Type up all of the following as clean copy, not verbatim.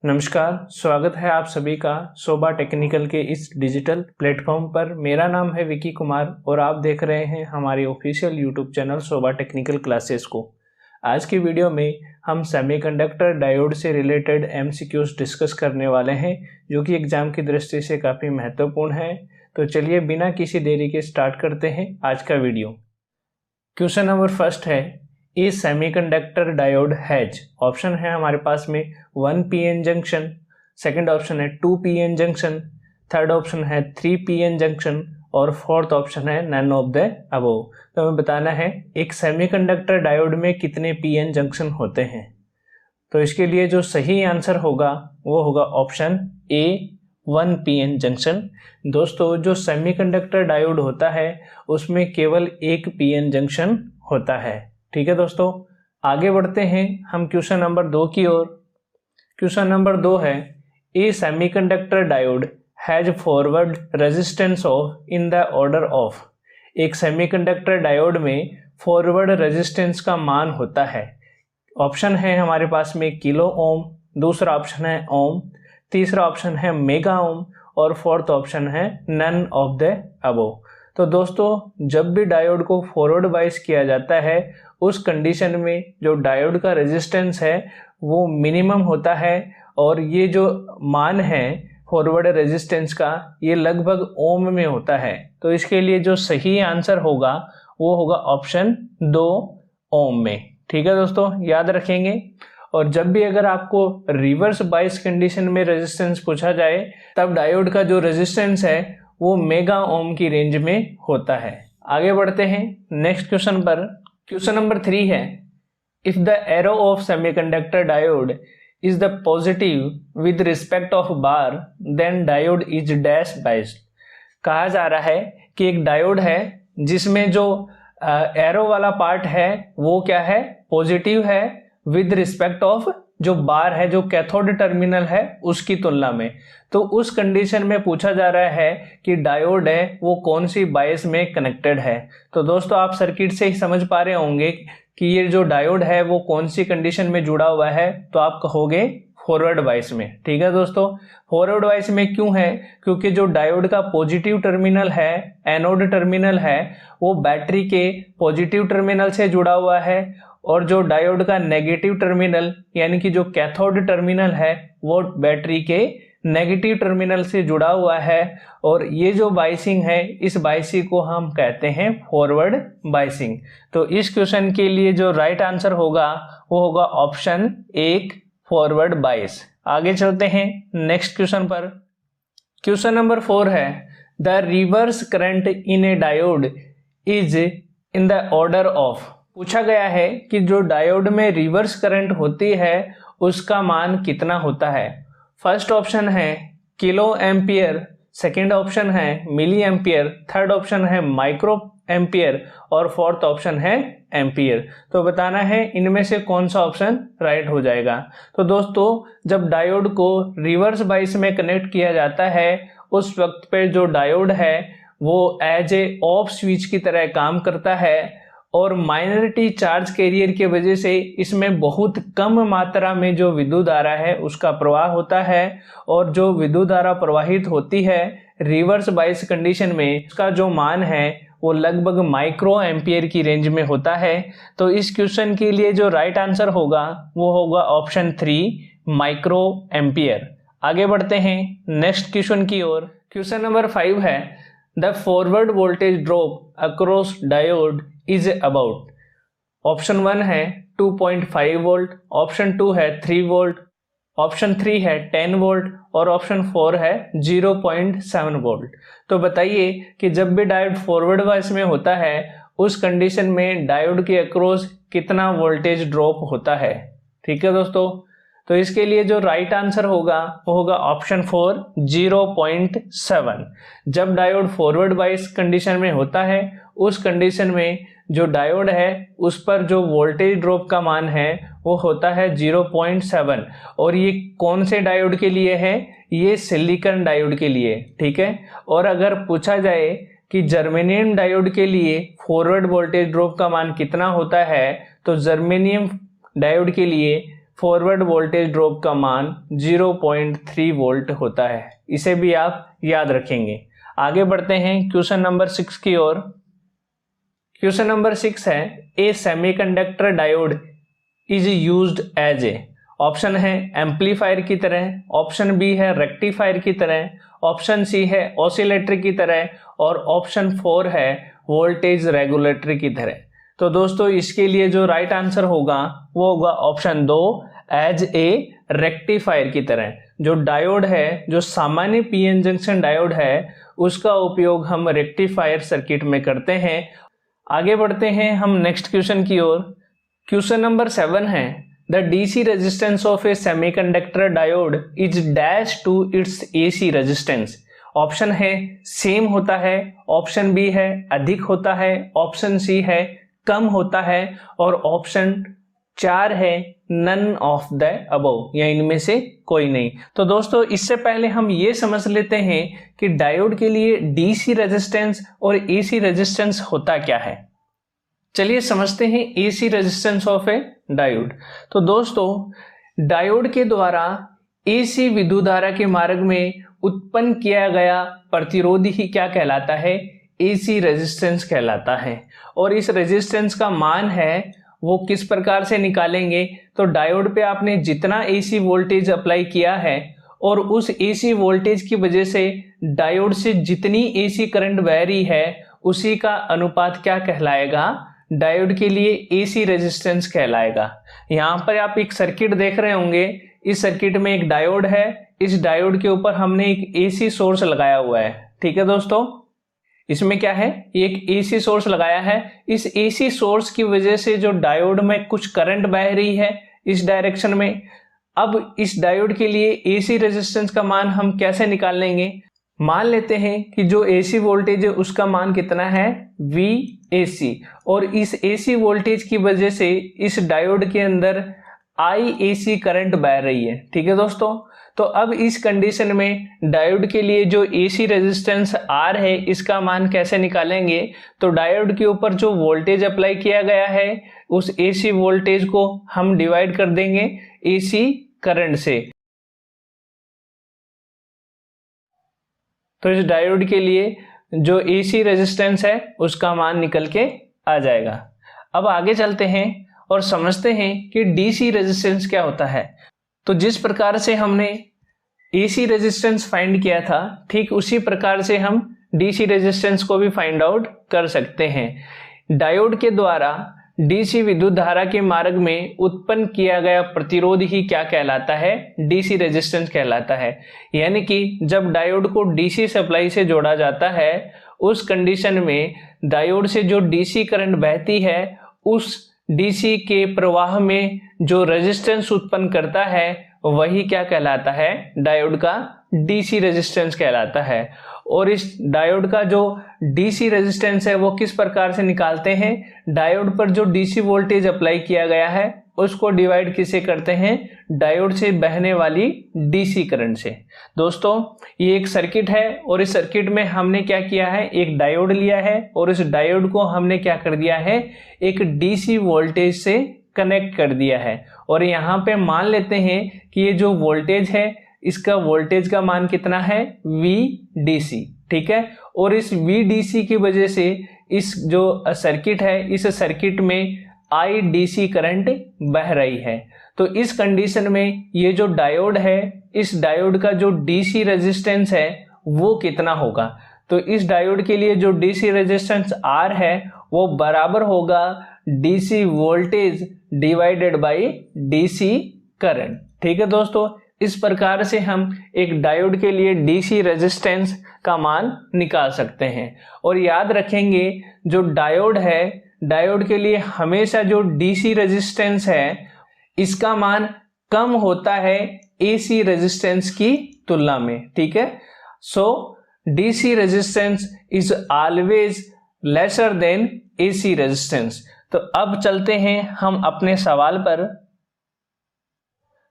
नमस्कार, स्वागत है आप सभी का शोभा टेक्निकल के इस डिजिटल प्लेटफॉर्म पर। मेरा नाम है विकी कुमार और आप देख रहे हैं हमारे ऑफिशियल यूट्यूब चैनल शोभा टेक्निकल क्लासेस को। आज की वीडियो में हम सेमीकंडक्टर डायोड से रिलेटेड एमसीक्यूज डिस्कस करने वाले हैं, जो कि एग्जाम की दृष्टि से काफ़ी महत्वपूर्ण है। तो चलिए बिना किसी देरी के स्टार्ट करते हैं आज का वीडियो। क्वेश्चन नंबर फर्स्ट है, ई सेमीकंडक्टर डायोड हैज। ऑप्शन है हमारे पास में 1 पीएन जंक्शन, सेकंड ऑप्शन है 2 पीएन जंक्शन, थर्ड ऑप्शन है 3 पीएन जंक्शन और फोर्थ ऑप्शन है नन ऑफ द अबव। तो हमें बताना है एक सेमीकंडक्टर डायोड में कितने पीएन जंक्शन होते हैं। तो इसके लिए जो सही आंसर होगा वो होगा ऑप्शन ए 1 पीएन जंक्शन। दोस्तों, जो सेमीकंडक्टर डायोड होता है उसमें केवल एक पीएन जंक्शन होता है। ठीक है दोस्तों, आगे बढ़ते हैं हम क्वेश्चन नंबर 2 की ओर। क्वेश्चन नंबर 2 है, a semiconductor diode has forward resistance of in the order of. एक सेमीकंडक्टर डायोड में फॉरवर्ड रेजिस्टेंस का मान होता है। ऑप्शन है हमारे पास में किलो ओम, दूसरा ऑप्शन है ओम, तीसरा ऑप्शन है मेगा ओम और फोर्थ ऑप्शन है नन ऑफ द अबव। तो दोस्तों, जब भी डायोड को फॉरवर्ड बाइस किया जाता है उस कंडीशन में जो डायोड का रेजिस्टेंस है वो मिनिमम होता है और ये जो मान है फॉरवर्ड रेजिस्टेंस का ये लगभग ओम में होता है। तो इसके लिए जो सही आंसर होगा वो होगा ऑप्शन 2 ओम में। ठीक है दोस्तों, याद रखेंगे। और जब भी अगर आपको रिवर्स बाइस कंडीशन में रेजिस्टेंस पूछा जाए तब डायोड का जो रेजिस्टेंस है वो मेगा ओम की रेंज में होता है। आगे बढ़ते हैं नेक्स्ट क्वेश्चन पर। क्वेश्चन नंबर 3 है, if the arrow of semiconductor diode is the positive with respect of bar then diode is dash biased. कहा जा रहा है कि एक डायोड है जिसमें जो एरो वाला पार्ट है वो क्या है, पॉजिटिव है विद रिस्पेक्ट ऑफ जो बार है, जो कैथोड टर्मिनल है उसकी तुलना में। तो उस कंडीशन में पूछा जा रहा है कि डायोड है वो कौन सी बायस में कनेक्टेड है। तो दोस्तों, आप सर्किट से ही समझ पा रहे होंगे कि ये जो डायोड है वो कौन सी कंडीशन में जुड़ा हुआ है। तो आप कहोगे फॉरवर्ड बायस में। ठीक है दोस्तों, फॉरवर्ड बायस में क्यों है, क्योंकि जो डायोड का पॉजिटिव टर्मिनल है, एनोड टर्मिनल है, वो बैटरी के पॉजिटिव टर्मिनल से जुड़ा हुआ है और जो डायोड का नेगेटिव टर्मिनल यानी कि जो कैथोड टर्मिनल है वो बैटरी के नेगेटिव टर्मिनल से जुड़ा हुआ है। और ये जो बाइसिंग है इस बाइसिंग को हम कहते हैं फॉरवर्ड बाइसिंग। तो इस क्वेश्चन के लिए जो राइट आंसर होगा वो होगा ऑप्शन 1 फॉरवर्ड बाइस। आगे चलते हैं नेक्स्ट क्वेश्चन पर। क्वेश्चन नंबर 4 है, the reverse current in A diode is in the order of. पूछा गया है कि जो डायोड में रिवर्स करंट होती है उसका मान कितना होता है। फर्स्ट ऑप्शन है किलो एम्पियर, सेकेंड ऑप्शन है मिली एम्पियर, थर्ड ऑप्शन है माइक्रो एम्पियर और फोर्थ ऑप्शन है एम्पियर। तो बताना है इनमें से कौन सा ऑप्शन राइट हो जाएगा। तो दोस्तों, जब डायोड को रिवर्स बाइस में कनेक्ट किया जाता है उस वक्त पे जो डायोड है वो एज ए ऑफ स्विच की तरह काम करता है और माइनॉरिटी चार्ज कैरियर की वजह से इसमें बहुत कम मात्रा में जो विद्युत धारा है उसका प्रवाह होता है और जो विद्युत धारा प्रवाहित होती है रिवर्स बाइस कंडीशन में उसका जो मान है वो लगभग माइक्रो एम्पियर की रेंज में होता है। तो इस क्वेश्चन के लिए जो राइट आंसर होगा वो होगा ऑप्शन 3 माइक्रो एम्पियर। आगे बढ़ते हैं नेक्स्ट क्वेश्चन की ओर। क्वेश्चन नंबर 5 है, the forward voltage drop across diode is about. Option 1 है 2.5 वोल्ट, ऑप्शन 2 है 3 वोल्ट, ऑप्शन 3 है 10 वोल्ट और ऑप्शन 4 है 0.7 वोल्ट। तो बताइए कि जब भी डायोड फॉरवर्ड बायस में होता है उस कंडीशन में डायोड के अक्रॉस कितना वोल्टेज ड्रॉप होता है। ठीक है दोस्तों, तो इसके लिए जो राइट आंसर होगा वो होगा ऑप्शन 4 0.7। जब डायोड फॉरवर्ड बायस कंडीशन में होता है उस कंडीशन में जो डायोड है उस पर जो वोल्टेज ड्रॉप का मान है वो होता है 0.7। और ये कौन से डायोड के लिए है, ये सिलिकॉन डायोड के लिए। ठीक है, और अगर पूछा जाए कि जर्मेनियम डायोड के लिए फॉरवर्ड वोल्टेज ड्रॉप का मान कितना होता है तो जर्मेनियम डायोड के लिए फॉरवर्ड वोल्टेज ड्रॉप का मान 0.3 वोल्ट होता है। इसे भी आप याद रखेंगे। आगे बढ़ते हैं क्वेश्चन नंबर 6 की ओर। क्वेश्चन नंबर 6 है, a semiconductor diode is used as a. Option है एम्पलीफायर की तरह, ऑप्शन बी है रेक्टिफायर की तरह, ऑप्शन सी है ऑसिलेटर की तरह और ऑप्शन 4 है वोल्टेज रेगुलेटर की तरह। तो दोस्तों इसके लिए जो राइट आंसर होगा वो होगा ऑप्शन 2, एज ए रेक्टिफायर की तरह। जो डायोड है, जो सामान्य पीएन जंक्शन डायोड है, उसका उपयोग हम रेक्टिफायर सर्किट में करते हैं। आगे बढ़ते हैं हम नेक्स्ट क्वेश्चन की ओर। क्वेश्चन नंबर 7 है, the DC resistance of a semiconductor diode is dash to its AC resistance. Option है सेम होता है, ऑप्शन बी है अधिक होता है, ऑप्शन सी है कम होता है और ऑप्शन 4 है नन ऑफ द अबव, या इनमें से कोई नहीं। तो दोस्तों इससे पहले हम ये समझ लेते हैं कि डायोड के लिए डीसी रेजिस्टेंस और एसी रेजिस्टेंस होता क्या है। चलिए समझते हैं AC resistance of A diode. तो दोस्तों डायोड के द्वारा एसी विद्युत धारा के मार्ग में उत्पन्न किया गया प्रतिरोध ही क्या कहलाता है, एसी रेजिस्टेंस कहलाता है। और इस रेजिस्टेंस का मान है वो किस प्रकार से निकालेंगे, तो डायोड पे आपने जितना एसी वोल्टेज अप्लाई किया है और उस एसी वोल्टेज की वजह से डायोड से जितनी एसी करंट बह रही है उसी का अनुपात क्या कहलाएगा, डायोड के लिए एसी रेजिस्टेंस कहलाएगा। यहाँ पर आप एक सर्किट देख रहे होंगे, इस सर्किट में एक डायोड है, इस डायोड के ऊपर हमने एक एसी सोर्स लगाया हुआ है। ठीक है दोस्तों, इसमें क्या है, एक एसी सोर्स लगाया है। इस एसी सोर्स की वजह से जो डायोड में कुछ करंट बह रही है इस डायरेक्शन में। अब इस डायोड के लिए एसी रेजिस्टेंस का मान हम कैसे निकाल लेंगे। मान लेते हैं कि जो एसी वोल्टेज है उसका मान कितना है, VAC, और इस एसी वोल्टेज की वजह से इस डायोड के अंदर IAC करंट बह रही है। ठीक है दोस्तों, तो अब इस कंडीशन में डायोड के लिए जो एसी रेजिस्टेंस R है इसका मान कैसे निकालेंगे, तो डायोड के ऊपर जो वोल्टेज अप्लाई किया गया है उस एसी वोल्टेज को हम डिवाइड कर देंगे एसी करंट से। तो इस डायोड के लिए जो एसी रेजिस्टेंस है उसका मान निकल के आ जाएगा। अब आगे चलते हैं और समझते हैं कि डीसी रेजिस्टेंस क्या होता है। तो जिस प्रकार से हमने एसी रेजिस्टेंस फाइंड किया था ठीक उसी प्रकार से हम डीसी रेजिस्टेंस को भी फाइंड आउट कर सकते हैं। डायोड के द्वारा डीसी विद्युत धारा के मार्ग में उत्पन्न किया गया प्रतिरोध ही क्या कहलाता है, डीसी रेजिस्टेंस कहलाता है। यानी कि जब डायोड को डीसी सप्लाई से जोड़ा जाता है उस कंडीशन में डायोड से जो डीसी करंट बहती है उस डीसी के प्रवाह में जो रेजिस्टेंस उत्पन्न करता है वही क्या कहलाता है, डायोड का डीसी रेजिस्टेंस कहलाता है। और इस डायोड का जो डीसी रेजिस्टेंस है वो किस प्रकार से निकालते हैं, डायोड पर जो डीसी वोल्टेज अप्लाई किया गया है उसको डिवाइड किसे करते हैं, डायोड से बहने वाली डीसी करंट से। दोस्तों ये एक सर्किट है और इस सर्किट में हमने क्या किया है, एक डायोड लिया है और इस डायोड को हमने क्या कर दिया है, एक डीसी वोल्टेज से कनेक्ट कर दिया है। और यहाँ पे मान लेते हैं कि ये जो वोल्टेज है इसका वोल्टेज का मान कितना है, VDC। ठीक है, और इस VDC की वजह से इस जो सर्किट है इस सर्किट में IDC करंट बह रही है। तो इस कंडीशन में ये जो डायोड है इस डायोड का जो DC रेजिस्टेंस है वो कितना होगा, तो इस डायोड के लिए जो DC रेजिस्टेंस R है वो बराबर होगा DC voltage divided by DC current. ठीक है दोस्तों, इस प्रकार से हम एक डायोड के लिए डीसी रेजिस्टेंस का मान निकाल सकते हैं। और याद रखेंगे जो डायोड है, डायोड के लिए हमेशा जो डीसी रेजिस्टेंस है इसका मान कम होता है एसी रेजिस्टेंस की तुलना में। ठीक है, so DC resistance is always lesser than AC resistance. तो अब चलते हैं हम अपने सवाल पर।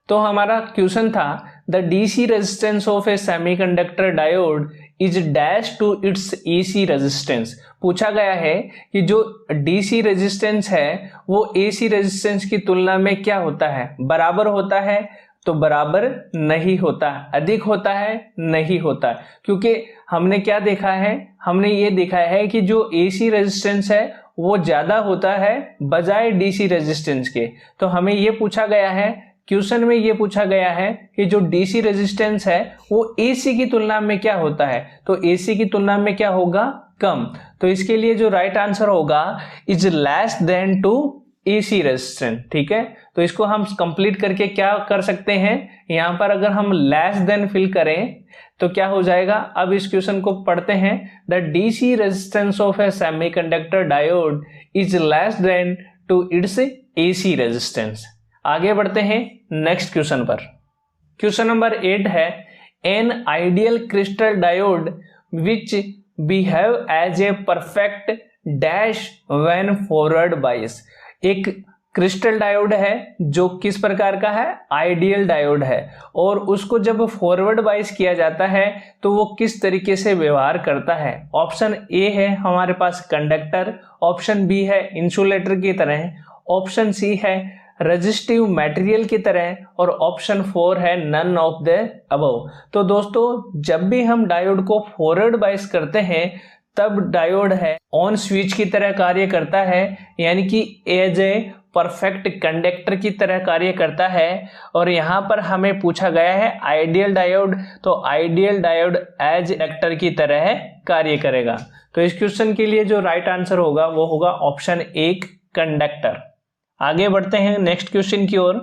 तो हमारा क्वेश्चन था the DC resistance of a semiconductor diode is dash to its AC resistance. पूछा गया है कि जो DC रेजिस्टेंस है वो AC रेजिस्टेंस की तुलना में क्या होता है, बराबर होता है तो बराबर नहीं होता, अधिक होता है नहीं होता, क्योंकि हमने क्या देखा है, हमने ये देखा है कि जो AC रेजिस्टेंस है वो ज्यादा होता है बजाय DC रेजिस्टेंस के। तो हमें ये पूछा गया है, क्वेश्चन में ये पूछा गया है कि जो DC रेजिस्टेंस है वो AC की तुलना में क्या होता है, तो AC की तुलना में क्या होगा, कम। तो इसके लिए जो राइट आंसर होगा is less than to AC resistance. ठीक है, तो इसको हम कंप्लीट करके क्या कर सकते हैं, यहाँ पर अगर हम लेस देन फिल करें तो क्या हो जाएगा। अब इस क्वेश्चन को पढ़ते हैं। The DC resistance of a semiconductor diode is less than to its AC resistance. आगे बढ़ते हैं नेक्स्ट क्वेश्चन पर। क्वेश्चन नंबर 8 है, an ideal crystal diode which behave as a perfect dash when forward bias. एक crystal diode है जो किस प्रकार का है, आइडियल डायोड है, और उसको जब फॉरवर्ड बायस किया जाता है तो वो किस तरीके से व्यवहार करता है। ऑप्शन ए है हमारे पास कंडक्टर, ऑप्शन बी है इंसुलेटर की तरह, ऑप्शन सी है रेजिस्टिव मटेरियल की तरह, और ऑप्शन 4 है नन ऑफ द अबव। तो दोस्तों जब भी हम डायोड को फॉरवर्ड बायस करते हैं तब डायोड है ऑन स्विच की तरह कार्य करता है, यानी कि एज ए परफेक्ट कंडक्टर की तरह कार्य करता है। और यहाँ पर हमें पूछा गया है आइडियल डायोड, तो आइडियल डायोड एज इंडक्टर की तरह कार्य करेगा। तो इस क्वेश्चन के लिए जो राइट आंसर होगा वो होगा ऑप्शन 1 कंडक्टर। आगे बढ़ते हैं नेक्स्ट क्वेश्चन की ओर।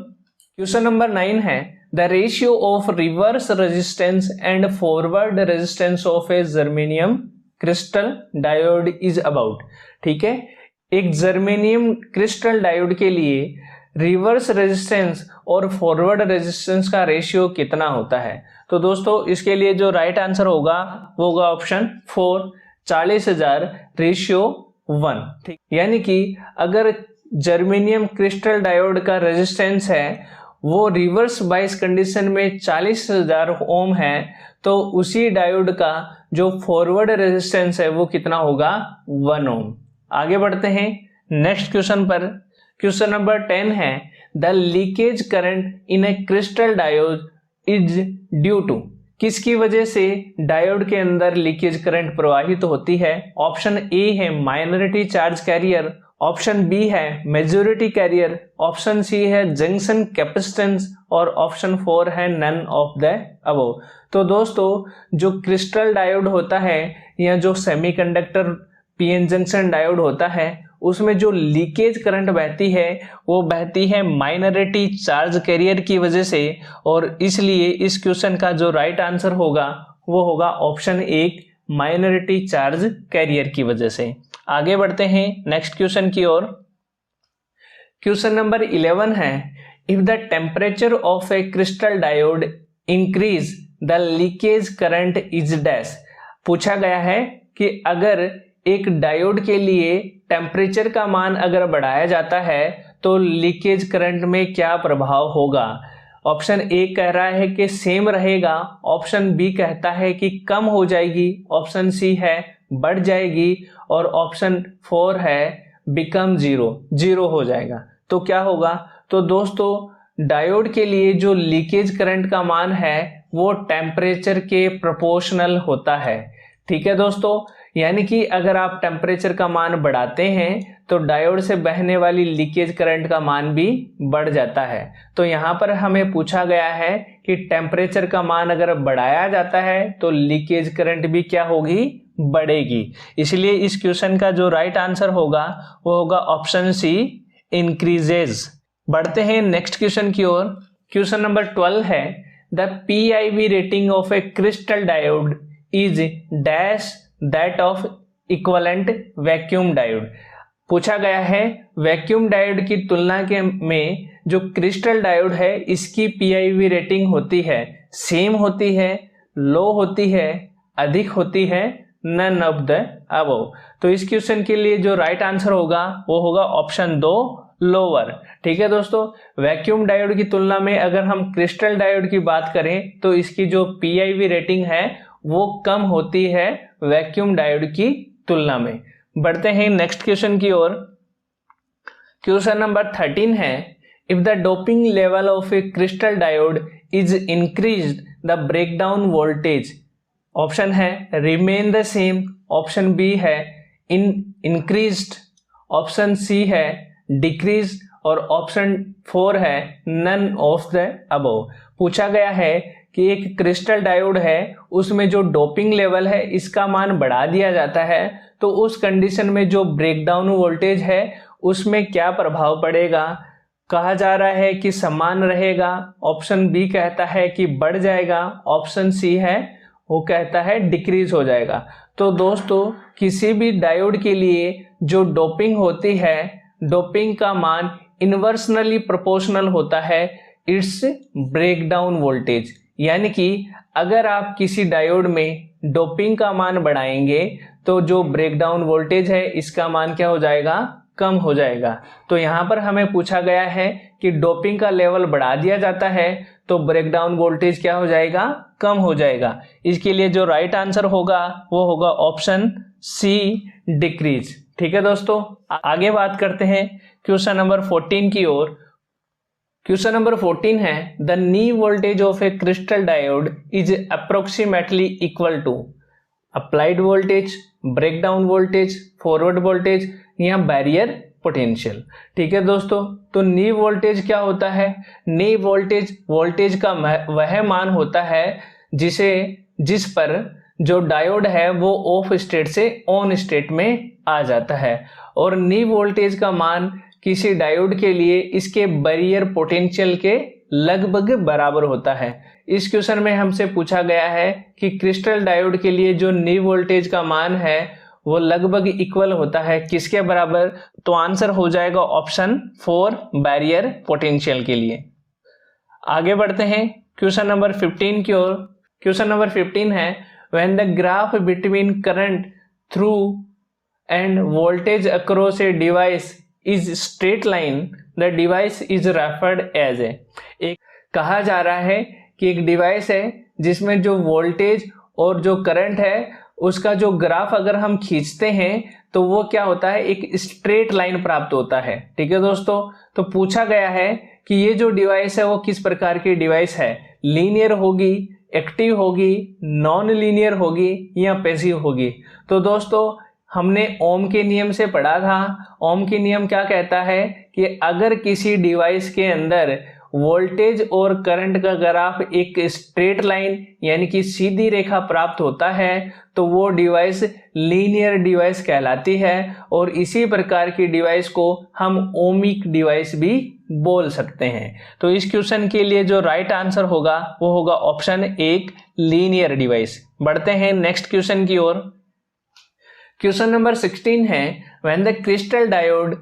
क्वेश्चन नंबर 9 है, the ratio of reverse resistance and forward resistance of A germanium crystal diode is about. ठीक है, एक जर्मेनियम क्रिस्टल डायोड के लिए रिवर्स रेजिस्टेंस और फॉरवर्ड रेजिस्टेंस का रेशियो कितना होता है। तो दोस्तों इसके लिए जो राइट आंसर होगा वो होगा ऑप्शन 4 40,000 रेशियो 1। ठीक, यानी कि अगर जर्मेनियम क्रिस्टल डायोड का रेजिस्टेंस है वो रिवर्स बायस कंडीशन में 40,000 ओम है, तो उसी डायोड का जो फॉरवर्ड रेजिस्टेंस है वो कितना होगा, 1 ओम। आगे बढ़ते हैं नेक्स्ट क्वेश्चन पर। क्वेश्चन नंबर 10 है, the leakage current in a crystal diode is due to. किसकी वजह से डायोड के अंदर लीकेज करंट प्रवाहित होती है। ऑप्शन ए है minority charge carrier, option B है मेजॉरिटी कैरियर, ऑप्शन सी है जंक्शन कैपेसिटेंस, और ऑप्शन 4 है नन ऑफ द अबव। तो दोस्तों जो क्रिस्टल डायोड होता है या जो सेमीकंडक्टर पीएन जंक्शन डायोड होता है उसमें जो लीकेज करंट बहती है वो बहती है माइनॉरिटी चार्ज कैरियर की वजह से, और इसलिए इस क्वेश्चन का जो राइट आंसर होगा वो होगा ऑप्शन 1 माइनॉरिटी चार्ज कैरियर की वजह से। आगे बढ़ते हैं नेक्स्ट क्वेश्चन की ओर। क्वेश्चन नंबर 11 है, if the temperature of a crystal diode increase the leakage current is dash. पूछा गया है कि अगर एक डायोड के लिए टेम्परेचर का मान अगर बढ़ाया जाता है तो लीकेज करंट में क्या प्रभाव होगा। ऑप्शन ए कह रहा है कि सेम रहेगा, ऑप्शन बी कहता है कि कम हो जाएगी, ऑप्शन सी है बढ़ जाएगी, और ऑप्शन 4 है बिकम जीरो हो जाएगा। तो क्या होगा, तो दोस्तों डायोड के लिए जो लीकेज करंट का मान है वो टेम्परेचर के प्रोपोर्शनल होता है। ठीक है दोस्तों, यानी कि अगर आप टेम्परेचर का मान बढ़ाते हैं तो डायोड से बहने वाली लीकेज करंट का मान भी बढ़ जाता है। तो यहाँ पर हमें पूछा गया है कि टेम्परेचर का मान अगर बढ़ाया जाता है तो लीकेज करंट भी क्या होगी, बढ़ेगी। इसलिए इस क्वेश्चन का जो राइट आंसर होगा वो होगा ऑप्शन सी इंक्रीजेज। बढ़ते हैं नेक्स्ट क्वेश्चन की ओर। क्वेश्चन नंबर 12 है, the PIV rating of a crystal diode is dash that of equivalent vacuum diode. पूछा गया है वैक्यूम डायोड की तुलना के में जो क्रिस्टल डायोड है इसकी PIV रेटिंग होती है, सेम होती है, लो होती है, अधिक होती है, नन ऑफ द अबव। तो इस क्वेश्चन के लिए जो राइट आंसर होगा वो होगा ऑप्शन 2 लोअर। ठीक है दोस्तों, वैक्यूम डायोड की तुलना में अगर हम क्रिस्टल डायोड की बात करें तो इसकी जो PIV रेटिंग है वो कम होती है वैक्यूम डायोड की तुलना में। बढ़ते हैं नेक्स्ट क्वेश्चन की ओर। क्वेश्चन नंबर 13 है, if the doping level of a crystal diode is increased the breakdown voltage. Option है remain the same, option B है इंक्रीज्ड, ऑप्शन सी है डिक्रीज और ऑप्शन 4 है नन ऑफ द अबव। पूछा गया है कि एक क्रिस्टल डायोड है, उसमें जो डोपिंग लेवल है इसका मान बढ़ा दिया जाता है, तो उस कंडीशन में जो ब्रेकडाउन वोल्टेज है उसमें क्या प्रभाव पड़ेगा। कहा जा रहा है कि समान रहेगा, ऑप्शन बी कहता है कि बढ़ जाएगा, ऑप्शन सी है वो कहता है डिक्रीज हो जाएगा। तो दोस्तों किसी भी डायोड के लिए जो डोपिंग होती है, डोपिंग का मान इन्वर्सनली प्रोपोर्शनल होता है इट्स ब्रेकडाउन वोल्टेज। यानी कि अगर आप किसी डायोड में डोपिंग का मान बढ़ाएंगे तो जो ब्रेकडाउन वोल्टेज है इसका मान क्या हो जाएगा, कम हो जाएगा। तो यहाँ पर हमें पूछा गया है कि डोपिंग का लेवल बढ़ा दिया जाता है तो ब्रेकडाउन वोल्टेज क्या हो जाएगा, कम हो जाएगा। इसके लिए जो राइट आंसर होगा वो होगा ऑप्शन सी डिक्रीज। ठीक है दोस्तों, आगे बात करते हैं क्वेश्चन नंबर 14 की ओर। क्वेश्चन नंबर 14 है, the knee voltage of a crystal diode is approximately equal to applied voltage, breakdown voltage, forward voltage या बैरियर पोटेंशियल। ठीक है दोस्तों, तो नी वोल्टेज क्या होता है, नी वोल्टेज का वह मान होता है जिस पर जो डायोड है वो ऑफ स्टेट से ऑन स्टेट में आ जाता है। और नी वोल्टेज का मान किसी डायोड के लिए इसके बैरियर पोटेंशियल के लगभग बराबर होता है। इस क्वेश्चन में हमसे पूछा गया है कि क्रिस्टल डायोड के लिए जो नी वोल्टेज का मान है वो लगभग इक्वल होता है किसके बराबर, तो आंसर हो जाएगा ऑप्शन 4 बैरियर पोटेंशियल के लिए। आगे बढ़ते हैं क्वेश्चन नंबर 15 की ओर। क्वेश्चन नंबर 15 है, when the graph between current through and voltage across a device is straight line the device is referred as a. एक कहा जा रहा है कि एक डिवाइस है जिसमें जो वोल्टेज और जो करंट है उसका जो ग्राफ अगर हम खींचते हैं तो वो क्या होता है, एक स्ट्रेट लाइन प्राप्त होता है। ठीक है दोस्तों, तो पूछा गया है कि ये जो डिवाइस है वो किस प्रकार की डिवाइस है, लीनियर होगी, एक्टिव होगी, नॉन लीनियर होगी या पैसिव होगी। तो दोस्तों हमने ओम के नियम से पढ़ा था, ओम के नियम क्या कहता है कि अगर किसी डिवाइस के अंदर वोल्टेज और करंट का ग्राफ एक स्ट्रेट लाइन यानी कि सीधी रेखा प्राप्त होता है तो वो डिवाइस लीनियर डिवाइस कहलाती है। और इसी प्रकार की डिवाइस को हम ओमिक डिवाइस भी बोल सकते हैं। तो इस क्वेश्चन के लिए जो राइट आंसर होगा वो होगा ऑप्शन 1 लीनियर डिवाइस। बढ़ते हैं नेक्स्ट क्वेश्चन की ओर। क्वेश्चन नंबर 16 है, when the crystal diode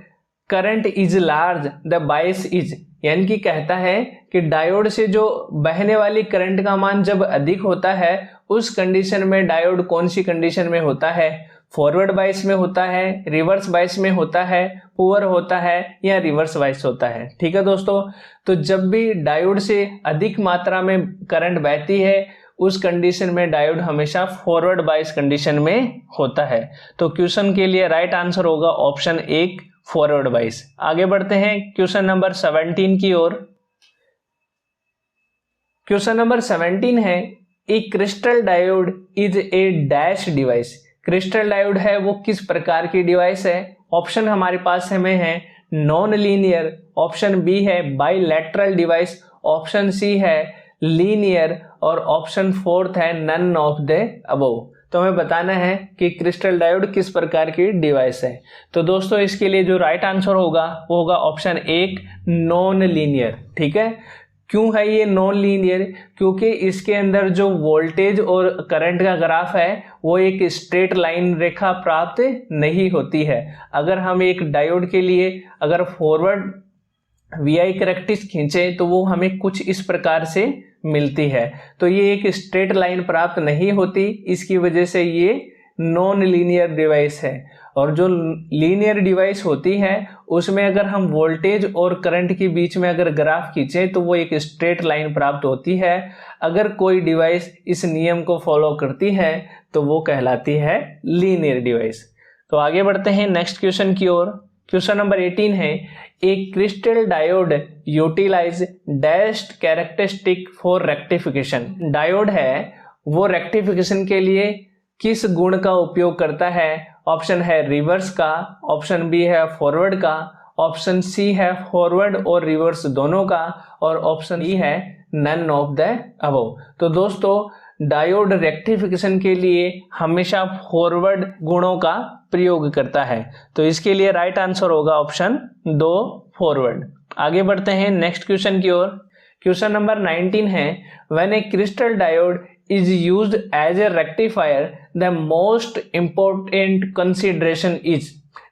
current is large the bias is, यानी कि कहता है कि डायोड से जो बहने वाली करंट का मान जब अधिक होता है उस कंडीशन में डायोड कौन सी कंडीशन में होता है, फॉरवर्ड बायस में होता है, रिवर्स बायस में होता है, पुअर होता है या रिवर्स बायस होता है। ठीक है दोस्तों, तो जब भी डायोड से अधिक मात्रा में करंट बहती है उस कंडीशन में डायोड हमेशा फॉरवर्ड बायस कंडीशन में होता है। तो क्वेश्चन के लिए राइट आंसर होगा ऑप्शन 1 फॉरवर्ड बायस। आगे बढ़ते हैं क्वेश्चन नंबर 17 की ओर। क्वेश्चन नंबर 17 है, a crystal diode is a dash device. Crystal diode है वो किस प्रकार की डिवाइस है। ऑप्शन हमारे पास में है नॉन लीनियर, ऑप्शन बी है बाइलैटरल डिवाइस, ऑप्शन सी है लीनियर और ऑप्शन 4 है नन ऑफ द अबव। तो हमें बताना है कि क्रिस्टल डायोड किस प्रकार की डिवाइस है। तो दोस्तों इसके लिए जो राइट आंसर होगा वो होगा ऑप्शन 1 नॉन लीनियर। ठीक है, क्यों है ये नॉन लीनियर, क्योंकि इसके अंदर जो वोल्टेज और करंट का ग्राफ है वो एक स्ट्रेट लाइन रेखा प्राप्त नहीं होती है। अगर हम एक डायोड के लिए अगर फॉरवर्ड VI कैरेक्टरिस्टिक खींचे तो वो हमें कुछ इस प्रकार से मिलती है। तो ये एक स्ट्रेट लाइन प्राप्त नहीं होती, इसकी वजह से ये नॉन लीनियर डिवाइस है। और जो लीनियर डिवाइस होती है उसमें अगर हम वोल्टेज और करंट के बीच में अगर ग्राफ खींचें तो वो एक स्ट्रेट लाइन प्राप्त होती है। अगर कोई डिवाइस इस नियम को फॉलो करती है तो वो कहलाती है लीनियर डिवाइस। तो आगे बढ़ते हैं नेक्स्ट क्वेश्चन की ओर। क्वेश्चन नंबर 18 है, a crystal diode utilize dashed characteristic for rectification. Diode है वो रेक्टिफिकेशन के लिए किस गुण का उपयोग करता है? ऑप्शन है रिवर्स का, ऑप्शन बी है फॉरवर्ड का, ऑप्शन सी है फॉरवर्ड और रिवर्स दोनों का, और ऑप्शन ई है नन ऑफ द अबव। तो दोस्तों डायोड रेक्टिफिकेशन के लिए हमेशा फॉरवर्ड गुणों का प्रयोग करता है, तो इसके लिए राइट आंसर होगा ऑप्शन 2 फॉरवर्ड। आगे बढ़ते हैं नेक्स्ट क्वेश्चन की ओर। क्वेश्चन नंबर 19 है, when A crystal diode is used as a rectifier the most important consideration is।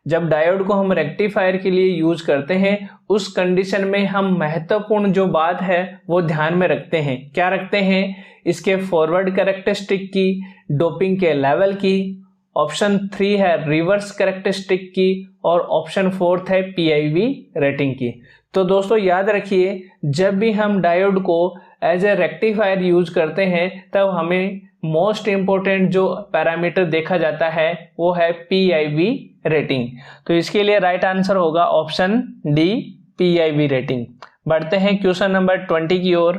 जब डायोड को हम रेक्टिफायर के लिए यूज करते हैं उस कंडीशन में हम महत्वपूर्ण जो बात है वो ध्यान में रखते हैं। क्या रखते हैं? इसके फॉरवर्ड कैरेक्टरिस्टिक की, डोपिंग के लेवल की, ऑप्शन 3 है रिवर्स कैरेक्टरिस्टिक की, और ऑप्शन 4 है पीआईवी रेटिंग की। तो दोस्तों याद रखिए, जब भी हम डायोड को एज ए रेक्टिफायर यूज करते हैं तब हमें मोस्ट इंपोर्टेंट जो पैरामीटर देखा जाता है वो है पीआईवी रेटिंग। तो इसके लिए राइट आंसर होगा ऑप्शन डी पीआईवी रेटिंग। बढ़ते हैं क्वेश्चन नंबर 20 की ओर।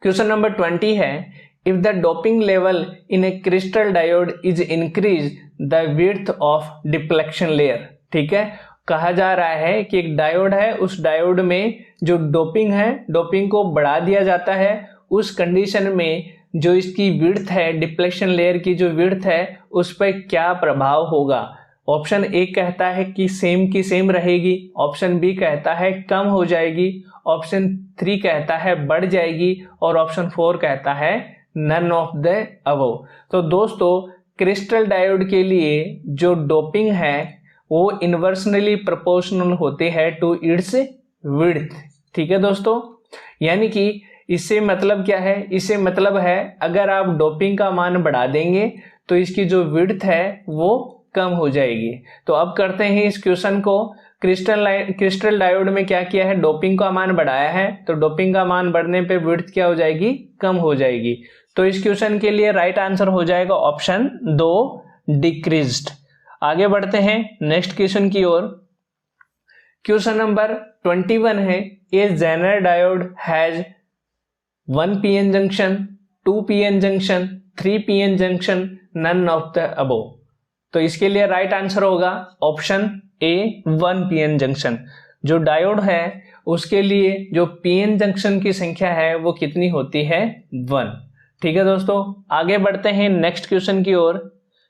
क्वेश्चन नंबर 20 है, if the doping level in a crystal diode is increase the width of deflection layer. ठीक है, कहा जा रहा है कि एक डायोड है, उस डायोड में जो डोपिंग है, डोपिंग को बढ़ा दिया जाता है। उस कंडीशन में जो इसकी विड्थ है, डिफ्लेक्शन लेयर की जो विड्थ है, उस पर क्या प्रभाव होगा? ऑप्शन ए कहता है कि सेम की सेम रहेगी, ऑप्शन बी कहता है कम हो जाएगी, ऑप्शन 3 कहता है बढ़ जाएगी, और ऑप्शन 4 कहता है नन ऑफ द अबव। तो दोस्तों क्रिस्टल डायोड के लिए जो डोपिंग है वो इन्वर्सनली प्रोपोर्शनल होते हैं टू इट्स विड्थ। ठीक है दोस्तों, यानी कि इससे मतलब क्या है? इससे मतलब है अगर आप डोपिंग का मान बढ़ा देंगे तो इसकी जो विड्थ है वो कम हो जाएगी। तो अब करते हैं इस क्वेश्चन को। क्रिस्टल डायोड में क्या किया है? डोपिंग का मान बढ़ाया है, तो डोपिंग का मान बढ़ने पे विड्थ क्या हो जाएगी? कम हो जाएगी। तो इस क्वेश्चन के लिए राइट आंसर हो जाएगा ऑप्शन 2 डिक्रीज्ड। आगे बढ़ते हैं नेक्स्ट क्वेश्चन की ओर। क्वेश्चन नंबर 21 है, a zener diode has 1 PN junction, 2 PN junction, 3 PN junction, none of the above. तो इसके लिए राइट आंसर होगा ऑप्शन ए 1 पीएन जंक्शन। जो डायोड है उसके लिए जो पीएन जंक्शन की संख्या है वो कितनी होती है? 1। ठीक है दोस्तों, आगे बढ़ते हैं नेक्स्ट क्वेश्चन की ओर।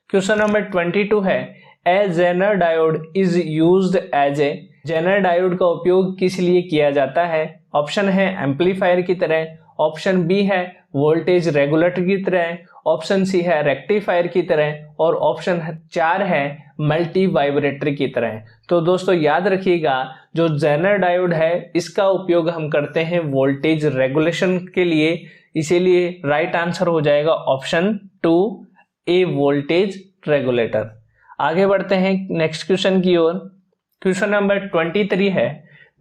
क्वेश्चन नंबर 22 है, a zener diode is used as a. Zener diode का उपयोग किस लिए किया जाता है? ऑप्शन है एम्पलीफायर की तरह, ऑप्शन बी है वोल्टेज रेगुलेटर की तरह, ऑप्शन सी है रेक्टिफायर की तरह, और ऑप्शन 4 है मल्टी वाइब्रेटर की तरह। तो दोस्तों याद रखिएगा, जो जेनर डायोड है इसका उपयोग हम करते हैं वोल्टेज रेगुलेशन के लिए, इसीलिए राइट आंसर हो जाएगा ऑप्शन 2 ए वोल्टेज रेगुलेटर। आगे बढ़ते हैं नेक्स्ट क्वेश्चन की ओर। क्वेश्चन नंबर 23 है,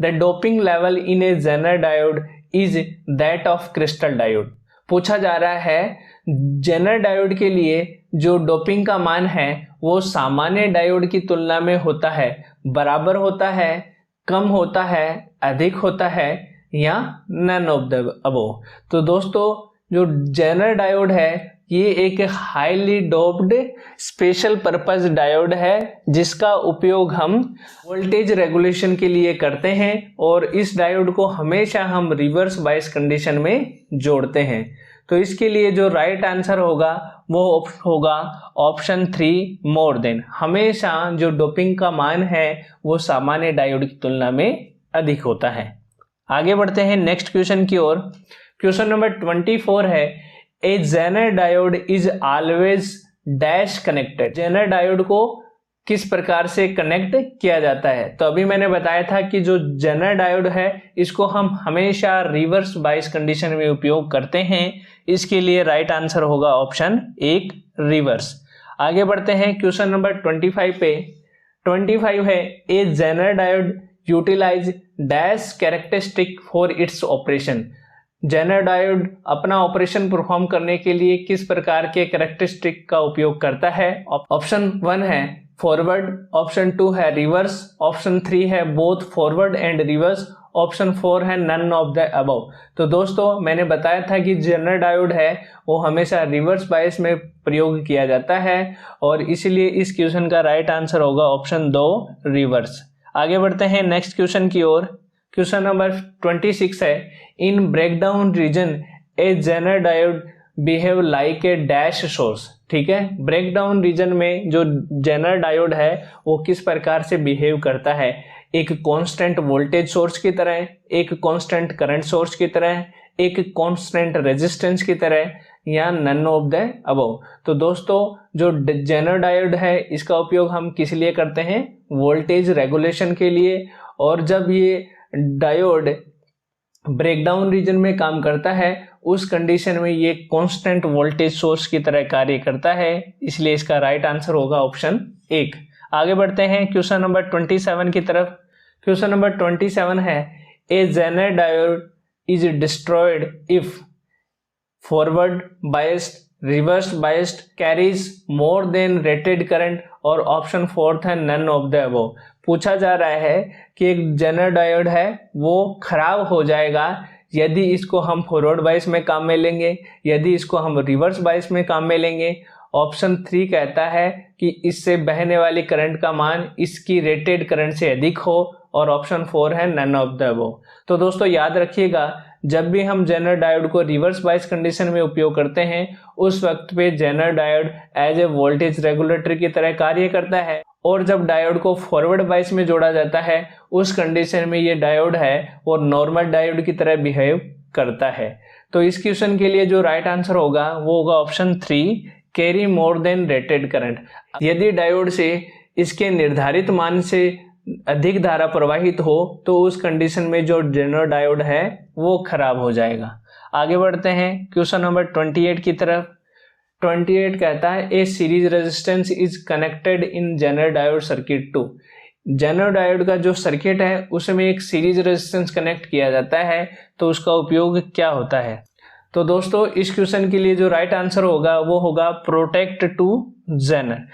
the doping level in a zener diode is that of crystal diode. पूछा जा रहा है जेनर डायोड के लिए जो डोपिंग का मान है वो सामान्य डायोड की तुलना में होता है, बराबर होता है, कम होता है, अधिक होता है, या नन ऑफ द अबव। तो दोस्तों जो जेनर डायोड है ये एक highly doped special purpose diode है जिसका उपयोग हम वोल्टेज रेगुलेशन के लिए करते हैं, और इस डायोड को हमेशा हम रिवर्स बायस कंडीशन में जोड़ते हैं। तो इसके लिए जो राइट आंसर होगा वो होगा ऑप्शन 3 मोर देन। हमेशा जो डोपिंग का मान है वो सामान्य डायोड की तुलना में अधिक होता है। आगे बढ़ते हैं नेक्स्ट क्वेश्चन की ओर। क्वेश्चन नंबर 24 है, a zener diode is always dash connected. Zener diode को किस प्रकार से कनेक्ट किया जाता है? तो अभी मैंने बताया था कि जो जेनर डायोड है इसको हम हमेशा रिवर्स बायस कंडीशन में उपयोग करते हैं, इसके लिए राइट आंसर होगा ऑप्शन 1 रिवर्स। आगे बढ़ते हैं क्वेश्चन नंबर 25 पे। 25 है a zener diode utilize dash characteristic for its operation. Zener diode अपना ऑपरेशन परफॉर्म करने के लिए किस प्रकार के कैरेक्टरिस्टिक का उपयोग करता है? ऑप्शन 1 है फॉरवर्ड, ऑप्शन 2 है रिवर्स, ऑप्शन 3 है both forward and reverse, option 4 है नन ऑफ द अबव। तो दोस्तों मैंने बताया था कि जेनर डायोड है वो हमेशा रिवर्स बायस में प्रयोग किया जाता है और इसलिए इस क्वेश्चन का राइट आंसर होगा ऑप्शन 2 रिवर्स। आगे बढ़ते हैं नेक्स्ट क्वेश्चन की ओर। क्वेश्चन नंबर 26 है in breakdown region a zener diode behave like a dash source. ठीक है, ब्रेकडाउन रीजन में जो जेनर डायोड है वो किस प्रकार से बिहेव करता है? एक कांस्टेंट वोल्टेज सोर्स की तरह, एक कांस्टेंट करंट सोर्स की तरह, एक कांस्टेंट रेजिस्टेंस की तरह, या नन ऑफ द अबव। तो दोस्तों जो जेनर डायोड है इसका उपयोग हम किस लिए करते हैं? वोल्टेज रेगुलेशन के लिए। और जब ये डायोड ब्रेकडाउन रीजन में काम करता है उस कंडीशन में ये कांस्टेंट वोल्टेज सोर्स की तरह कार्य करता है, इसलिए इसका राइट आंसर होगा ऑप्शन 1। आगे बढ़ते हैं क्वेश्चन नंबर 27 की तरफ। क्वेश्चन नंबर 27 है a zener diode is destroyed if forward biased, reverse biased, carries more than rated current, और ऑप्शन 4 है नन ऑफ द अबव। पूछा जा रहा है कि एक जेनर डायोड है वो खराब हो जाएगा यदि इसको हम फॉरवर्ड बायस में काम में लेंगे, यदि इसको हम रिवर्स बायस में काम में लेंगे। ऑप्शन 3 कहता है कि इससे बहने वाली करंट का मान इसकी रेटेड करंट से अधिक हो, और ऑप्शन 4 है नन ऑफ द अबव। तो दोस्तों याद रखिएगा जब भी हम जेनर डायोड को रिवर्स बायस कंडीशन में उपयोग करते हैं उस वक्त पे zener diode as a voltage regulator की तरह कार्य करता है, और जब डायोड को फॉरवर्ड बायस में जोड़ा जाता है उस कंडीशन में ये डायोड है वो नॉर्मल डायोड की तरह बिहेव करता है। तो इस क्वेश्चन के लिए जो राइट आंसर होगा वो होगा ऑप्शन 3 कैरी मोर देन रेटेड करंट। यदि डायोड से इसके निर्धारित मान से अधिक धारा प्रवाहित हो तो उस कंडीशन में जो जेनर डायोड है वो खराब हो जाएगा। आगे बढ़ते हैं क्वेश्चन नंबर 28 की तरफ। 28 कहता है a series resistance is connected in zener diode circuit to. Zener diode का जो सर्किट है उसमें एक सीरीज रेजिस्टेंस कनेक्ट किया जाता है, तो उसका उपयोग क्या होता है? तो दोस्तों इस क्वेश्चन के लिए जो राइट आंसर होगा वो होगा प्रोटेक्ट टू जेनर।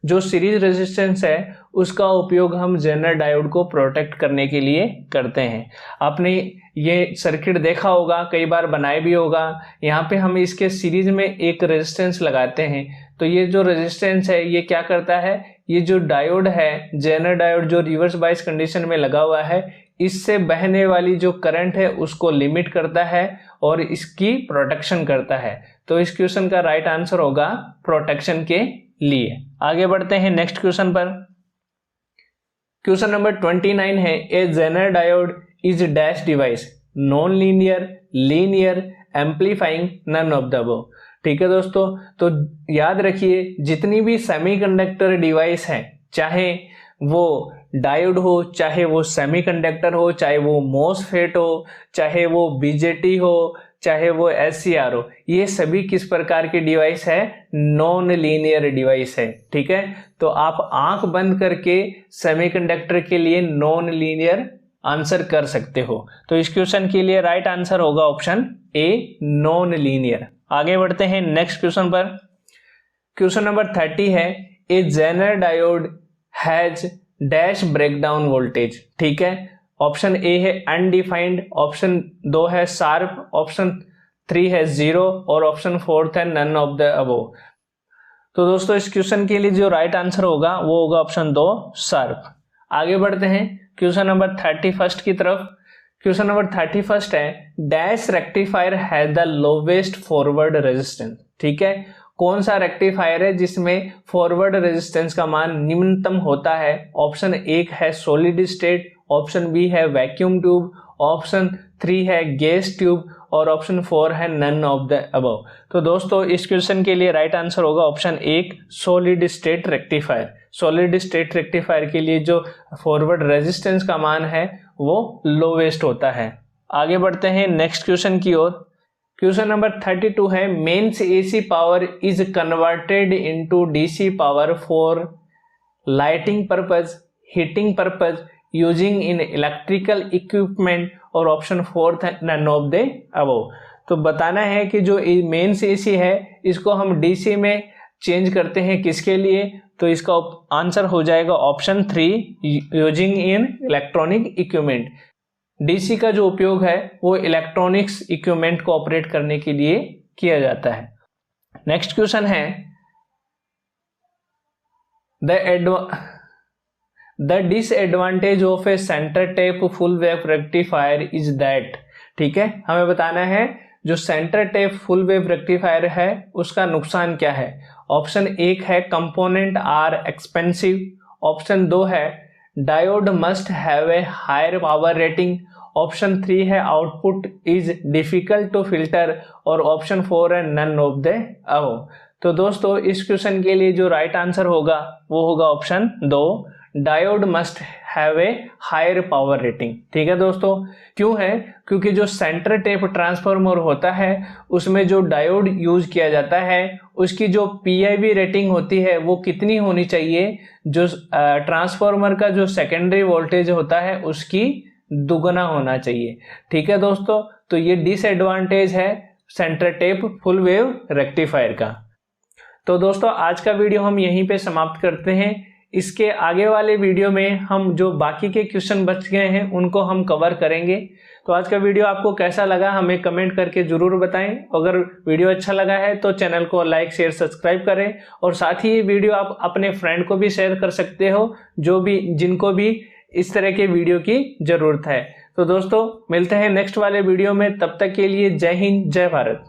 जो सीरीज रेजिस्टेंस है उसका उपयोग हम जेनर डायोड को प्रोटेक्ट करने के लिए करते हैं। आपने ये सर्किट देखा होगा, कई बार बनाया भी होगा। यहाँ पे हम इसके सीरीज में एक रेजिस्टेंस लगाते हैं, तो ये जो रेजिस्टेंस है ये क्या करता है, ये जो डायोड है जेनर डायोड जो रिवर्स बायस कंडीशन में लगा हुआ है इससे बहने वाली जो करंट है उसको लिमिट करता है और इसकी प्रोटेक्शन करता है। तो इस क्वेश्चन का राइट आंसर होगा प्रोटेक्शन के लिए। आगे बढ़ते हैं नेक्स्ट क्वेश्चन पर। क्वेश्चन नंबर 29 है a zener diode is dash device non linear, linear, amplifying, none of the above. ठीक है दोस्तों, तो याद रखिए जितनी भी सेमीकंडक्टर डिवाइस है, चाहे वो डायोड हो, चाहे वो सेमीकंडक्टर हो, चाहे वो मॉसफेट हो, चाहे वो बीजेटी हो, चाहे वो एससीआर हो, ये सभी किस प्रकार के डिवाइस है? नॉन लीनियर डिवाइस है। ठीक है, तो आप आंख बंद करके सेमीकंडक्टर के लिए नॉन लीनियर आंसर कर सकते हो। तो इस क्वेश्चन के लिए राइट आंसर होगा ऑप्शन ए नॉन लीनियर। आगे बढ़ते हैं नेक्स्ट क्वेश्चन पर। क्वेश्चन नंबर 30 है a zener diode has dash breakdown voltage. ठीक है, ऑप्शन ए है अनडिफाइंड, ऑप्शन 2 है शार्प, ऑप्शन 3 है 0 और ऑप्शन 4 है नन ऑफ द अबव। तो दोस्तों इस क्वेश्चन के लिए जो राइट आंसर होगा वो होगा ऑप्शन 2 शार्प। आगे बढ़ते हैं क्वेश्चन नंबर 31 की तरफ। क्वेश्चन नंबर 31 है dash rectifier has the lowest forward resistance. ठीक है, कौन सा रेक्टिफायर है जिसमें फॉरवर्ड रेजिस्टेंस का मान निम्नतम होता है? ऑप्शन 1 है सॉलिड स्टेट, ऑप्शन बी है वैक्यूम ट्यूब, ऑप्शन 3 है गैस ट्यूब और ऑप्शन 4 है नन ऑफ द अबव। तो दोस्तों इस क्वेश्चन के लिए राइट आंसर होगा option 1 solid state rectifier. Solid state rectifier के लिए जो फॉरवर्ड रेजिस्टेंस का मान है वो लोवेस्ट होता है। आगे बढ़ते हैं नेक्स्ट क्वेश्चन की ओर। क्वेश्चन नंबर 32 है mains AC power is converted into DC power for lighting purpose, heating purpose, using in electrical equipment और ऑप्शन 4 है नन ऑफ द अबव। तो बताना है कि जो मेंस एसी है इसको हम डीसी में चेंज करते हैं किसके लिए, तो इसका आंसर हो जाएगा option 3 using in electronic equipment. DC का जो उपयोग है वो इलेक्ट्रॉनिक्स इक्विपमेंट को ऑपरेट करने के लिए किया जाता है। नेक्स्ट क्वेश्चन है the disadvantage of A centre tap full wave rectifier is that. ठीक है, हमें बताना है जो centre tap full wave rectifier है उसका नुकसान क्या है। ऑप्शन 1 है कंपोनेंट आर एक्सपेंसिव, ऑप्शन 2 है diode must have a higher power rating, option 3 है output is difficult to filter और ऑप्शन 4 है नन ऑफ द अबव। तो दोस्तों इस क्वेश्चन के लिए जो राइट आंसर होगा वो होगा option 2 diode must have a higher power rating. ठीक है दोस्तों, क्यों है, क्योंकि जो सेंटर टेप ट्रांसफार्मर होता है उसमें जो डायोड यूज किया जाता है उसकी जो पीआईवी रेटिंग होती है वो कितनी होनी चाहिए, जो ट्रांसफार्मर का जो सेकेंडरी वोल्टेज होता है उसकी दुगना होना चाहिए। ठीक है दोस्तों, तो ये डिसएडवांटेज है centre tap full wave rectifier का। तो दोस्तों आज का वीडियो हम यहीं पे समाप्त करते हैं। इसके आगे वाले वीडियो में हम जो बाकी के क्वेश्चन बच गए हैं उनको हम कवर करेंगे। तो आज का वीडियो आपको कैसा लगा हमें कमेंट करके जरूर बताएं। अगर वीडियो अच्छा लगा है तो चैनल को लाइक शेयर सब्सक्राइब करें और साथ ही ये वीडियो आप अपने फ्रेंड को भी शेयर कर सकते हो जिनको भी इस तरह के वीडियो की जरूरत है। तो दोस्तों मिलते हैं नेक्स्ट वाले वीडियो में, तब तक के लिए जय हिंद जय भारत।